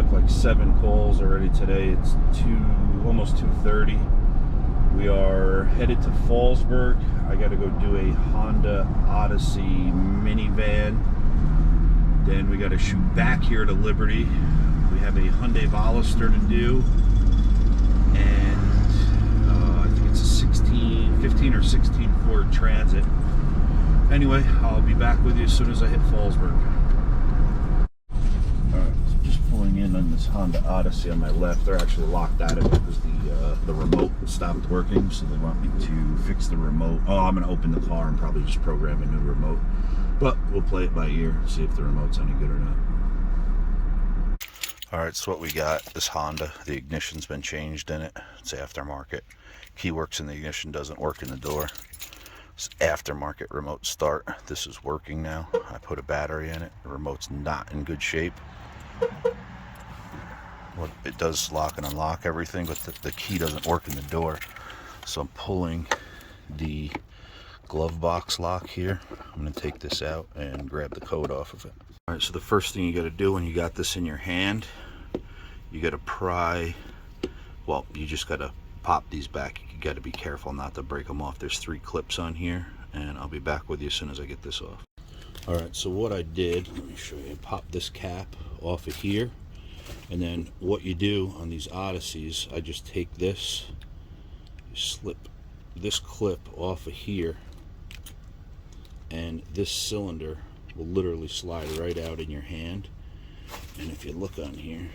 took like 7 calls already today. It's almost 2:30. We are headed to Fallsburg. I got to go do a Honda Odyssey minivan. Then we got to shoot back here to Liberty. We have a Hyundai Veloster to do, and I think it's a 15 or 16 Ford Transit. Anyway, I'll be back with you as soon as I hit Fallsburg. Alright, so just pulling in on this Honda Odyssey on my left. They're actually locked out of it because the remote stopped working, so they want me to fix the remote. Oh, I'm going to open the car and probably just program a new remote. But we'll play it by ear, see if the remote's any good or not. Alright, so what we got, this Honda, the ignition's been changed in it. It's aftermarket. Key works in the ignition, doesn't work in the door. It's aftermarket remote start. This is working now. I put a battery in it. The remote's not in good shape. Well, it does lock and unlock everything, but the key doesn't work in the door. So I'm pulling the glove box lock here. I'm going to take this out and grab the code off of it. Alright, so the first thing you got to do when you got this in your hand, you got to pry, well, you just got to pop these back. You got to be careful not to break them off. There's 3 clips on here, and I'll be back with you as soon as I get this off. Alright, so what I did, let me show you. Pop this cap off of here, and then what you do on these Odysseys, I just take this, slip this clip off of here, and this cylinder will literally slide right out in your hand. And if you look on here,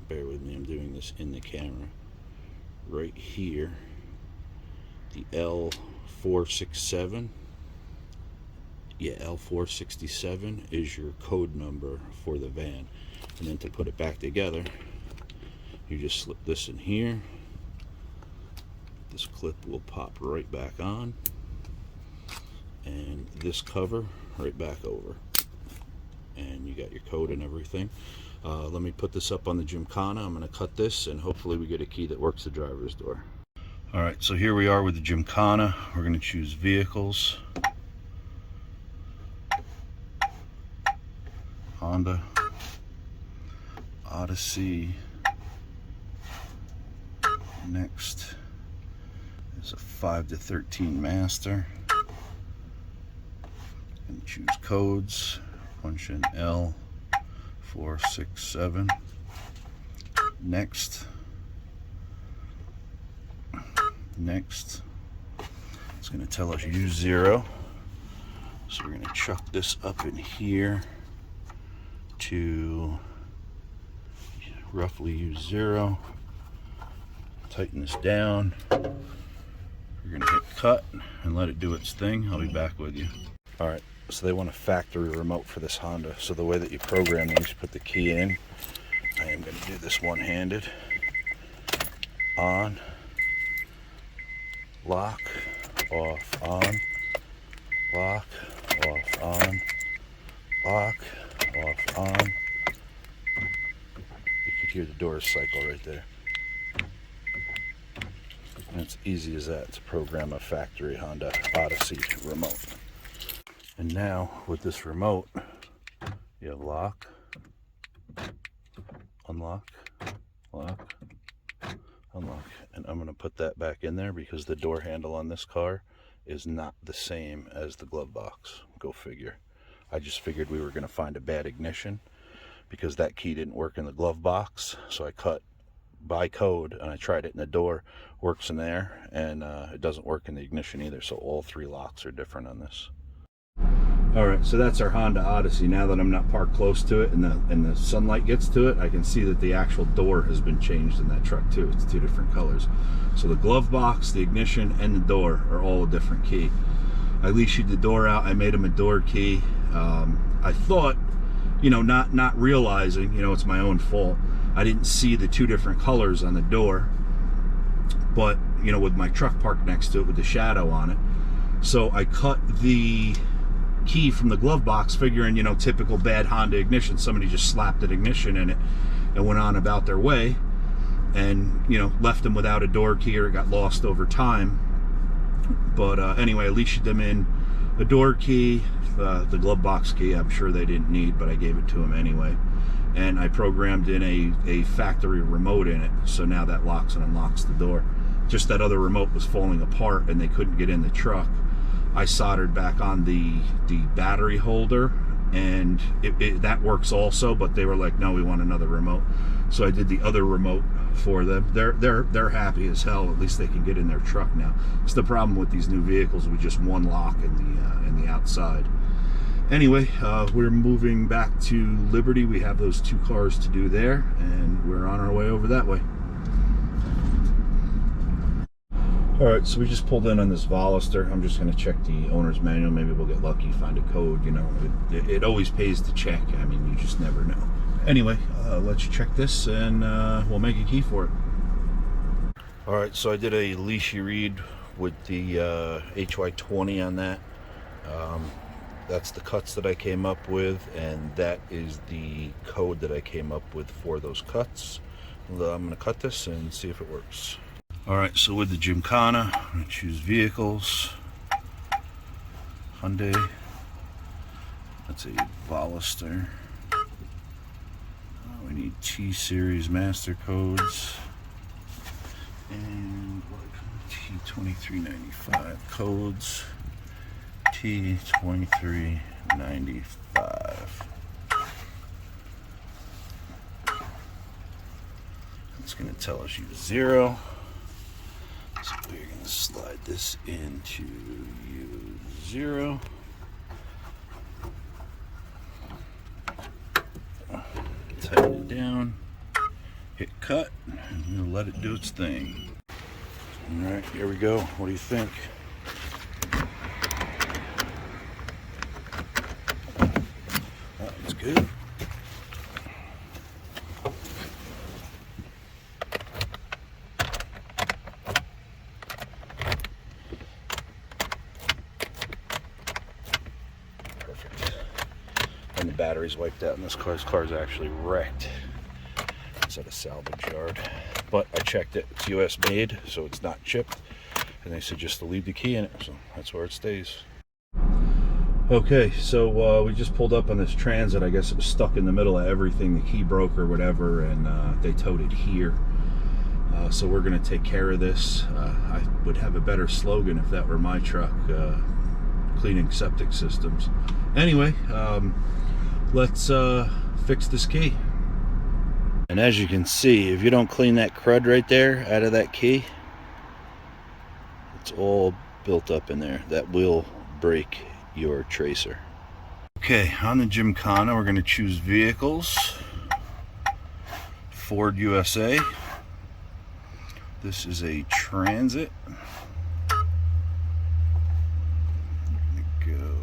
bear with me, I'm doing this in the camera. Right here, the L467, yeah, L467 is your code number for the van. And then to put it back together, you just slip this in here. This clip will pop right back on, and this cover right back over, and you got your code and everything. Let me put this up on the Gymkhana. I'm going to cut this, and hopefully we get a key that works the driver's door. Alright, so here we are with the Gymkhana. We're going to choose vehicles, Honda Odyssey. Next is a 5-13 Master. And choose codes. Punch in L467. Next. It's going to tell us use 0. So we're going to chuck this up in here to roughly use 0. Tighten this down. We're going to hit cut and let it do its thing. I'll be back with you. Alright, so they want a factory remote for this Honda. So the way that you program these, put the key in. I am going to do this one-handed. On. Lock. Off. On. Lock. Off. On. Lock. Off. On. You could hear the doors cycle right there. And it's easy as that to program a factory Honda Odyssey remote. And now with this remote, you have lock, unlock, lock, unlock. And I'm going to put that back in there because the door handle on this car is not the same as the glove box. Go figure. I just figured we were going to find a bad ignition because that key didn't work in the glove box. So I cut by code and I tried it in the door. Works in there, and it doesn't work in the ignition either. So all 3 locks are different on this. Alright, so that's our Honda Odyssey. Now that I'm not parked close to it and the sunlight gets to it, I can see that the actual door has been changed in that truck too. It's 2 different colors. So the glove box, the ignition, and the door are all a different key. I leashed the door out. I made him a door key. I thought, you know, not realizing, you know, it's my own fault. I didn't see the 2 different colors on the door, but, you know, with my truck parked next to it with the shadow on it. So I cut the key from the glove box, figuring, you know, typical bad Honda ignition. Somebody just slapped an ignition in it and went on about their way, and, you know, left them without a door key, or it got lost over time. But anyway, I leashed them in a door key. The glove box key I'm sure they didn't need, but I gave it to them anyway. and I programmed in a factory remote in it, so now that locks and unlocks the door. Just that other remote was falling apart and they couldn't get in the truck. I soldered back on the battery holder, and that works also, but they were like, no, we want another remote. So I did the other remote for them. They're happy as hell. At least they can get in their truck now. It's the problem with these new vehicles with just one lock in the outside. Anyway, we're moving back to Liberty. We have those 2 cars to do there, and we're on our way over that way. Alright, so we just pulled in on this Veloster. I'm just going to check the owner's manual. Maybe we'll get lucky, find a code. You know, it always pays to check. I mean, you just never know. Anyway, let's check this, and we'll make a key for it. Alright, so I did a leashy read with the HY20 on that. That's the cuts that I came up with, and that is the code that I came up with for those cuts. I'm going to cut this and see if it works. Alright, so with the Gymkhana, I'm going to choose vehicles, Hyundai, that's a Veloster. We need T-Series master codes, and T2395 codes, T2395. It's going to tell us you 0. So we're going to slide this into U0. Tighten it down, hit cut, and we'll let it do its thing. Alright, here we go. What do you think? That's good. And the battery's wiped out in this car. This car's actually wrecked. It's at a salvage yard. But I checked it. It's US made, so it's not chipped. And they said just to leave the key in it, so that's where it stays. Okay, so we just pulled up on this Transit. I guess it was stuck in the middle of everything. The key broke or whatever, and they towed it here. So we're going to take care of this. I would have a better slogan if that were my truck. Cleaning septic systems. Anyway, let's fix this key. And as you can see, if you don't clean that crud right there out of that key, it's all built up in there. That will break your tracer. Okay, on the Gymkhana, we're going to choose vehicles. Ford USA. This is a Transit. Go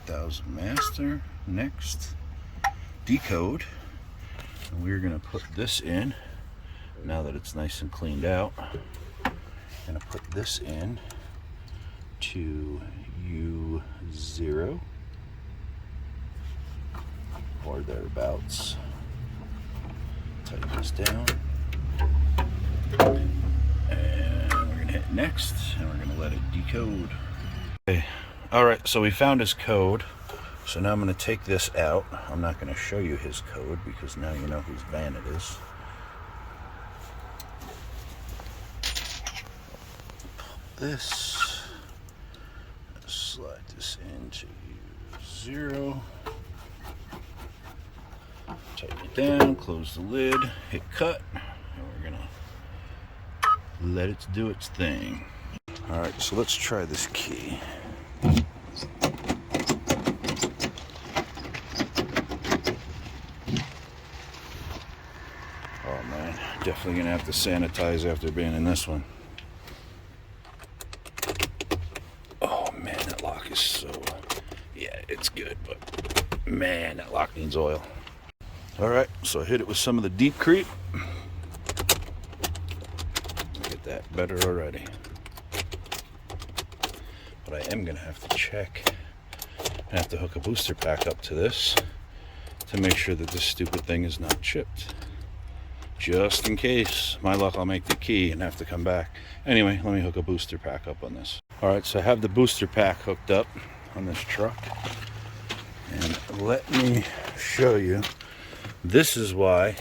11,000 master. Next, decode. And we're going to put this in. Now that it's nice and cleaned out, I'm going to put this in to U0 or thereabouts. Tighten this down. And we're going to hit next, and we're going to let it decode. Okay. Alright, so we found his code. So now I'm going to take this out. I'm not going to show you his code because now you know whose van it is. Pull this. Slide this into U0. Tighten it down, close the lid, hit cut, and we're going to let it do its thing. Alright, so let's try this key. Oh man, definitely gonna have to sanitize after being in this one. Oh man, that lock is so, yeah, it's good, but man, that lock needs oil. Alright, so I hit it with some of the deep creep. Get that better already. But I am gonna have to check. I have to hook a booster pack up to this to make sure that this stupid thing is not chipped. Just in case. My luck, I'll make the key and have to come back. Anyway, let me hook a booster pack up on this. Alright, so I have the booster pack hooked up on this truck. And let me show you This is why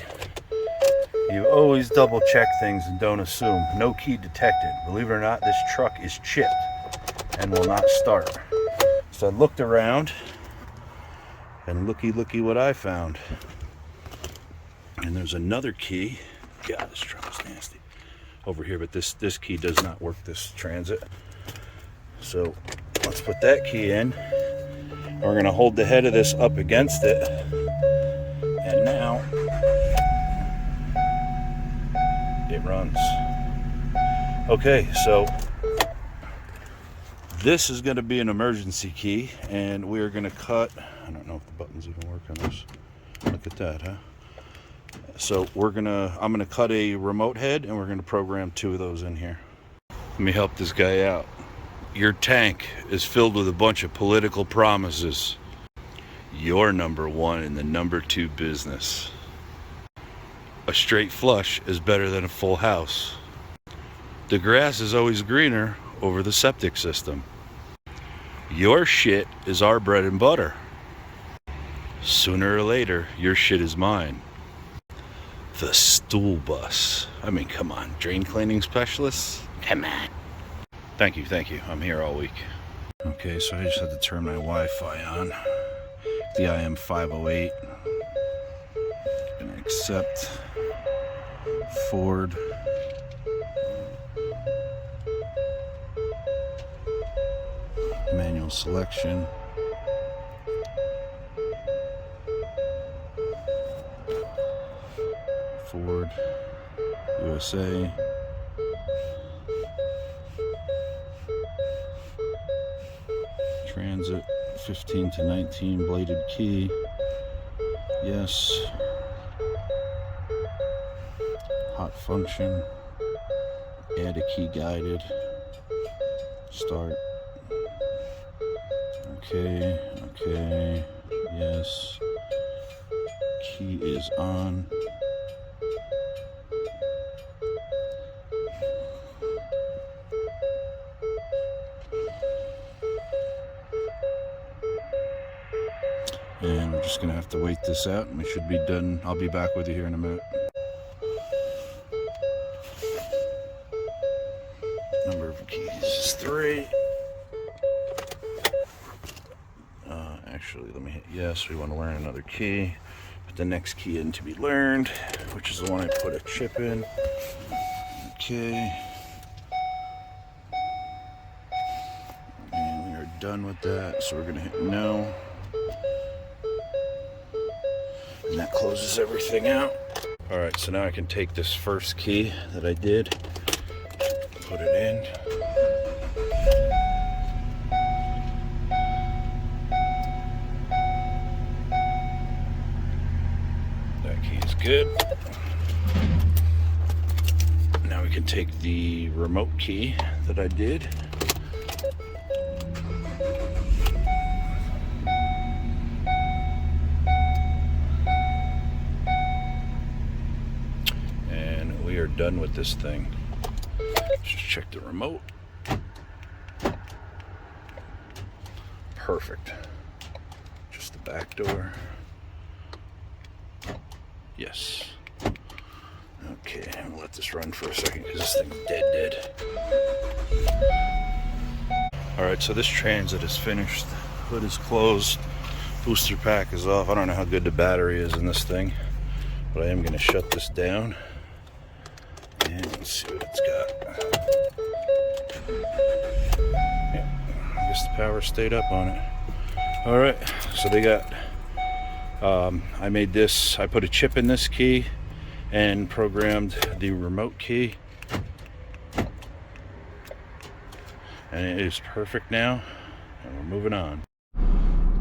you always double check things and don't assume. No key detected. Believe it or not, this truck is chipped and will not start. So I looked around and looky what I found. And there's another key. God, this truck is nasty. Over here, but this key does not work, this transit. So let's put that key in. We're gonna hold the head of this up against it. And now it runs. Okay, so this is gonna be an emergency key, and we're gonna cut, I don't know if the buttons even work on this. Look at that, huh? So I'm gonna cut a remote head, and we're gonna program 2 of those in here. Let me help this guy out. Your tank is filled with a bunch of political promises. You're number 1 in the number 2 business. A straight flush is better than a full house. The grass is always greener over the septic system. Your shit is our bread and butter. Sooner or later, your shit is mine. The stool bus. I mean, come on, drain cleaning specialists? Come on. Thank you. I'm here all week. Okay, so I just had to turn my Wi-Fi on. The IM508. Gonna accept. Forward. Manual selection. Ford, USA. Transit 15 to 19 bladed key. Yes. Hot function. Add a key guided. Start. Okay. Yes. Key is on. And we're just gonna have to wait this out, and we should be done. I'll be back with you here in a minute. Number of keys is 3. Actually, let me hit yes. We want to learn another key. Put the next key in to be learned, which is the one I put a chip in. Okay. And we are done with that, so we're gonna hit no. And that closes everything out. All right, so now I can take this first key that I did, put it in. That key is good. Now we can take the remote key that I did. We are done with this thing. Let's just check the remote. Perfect. Just the back door. Yes. Okay, I'm gonna let this run for a second because this thing's dead. Alright, so this transit is finished. Hood is closed. Booster pack is off. I don't know how good the battery is in this thing, but I am gonna shut this down. And let's see what it's got. Yeah, I guess the power stayed up on it. Alright, so they got, I made this, I put a chip in this key and programmed the remote key. And it is perfect now. And we're moving on.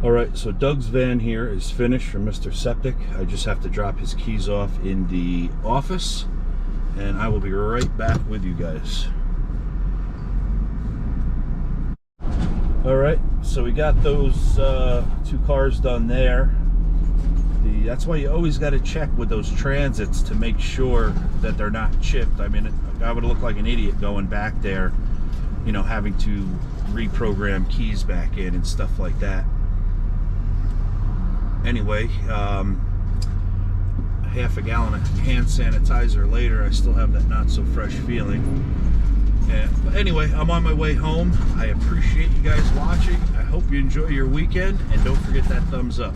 Alright, so Doug's van here is finished from Mr. Septic. I just have to drop his keys off in the office, and I will be right back with you guys. Alright, so we got those 2 cars done there. That's why you always got to check with those transits to make sure that they're not chipped. I mean, I would look like an idiot going back there, you know, having to reprogram keys back in and stuff like that. Anyway, half a gallon of hand sanitizer later, I still have that not so fresh feeling. But anyway, I'm on my way home. I appreciate you guys watching. I hope you enjoy your weekend, and don't forget that thumbs up.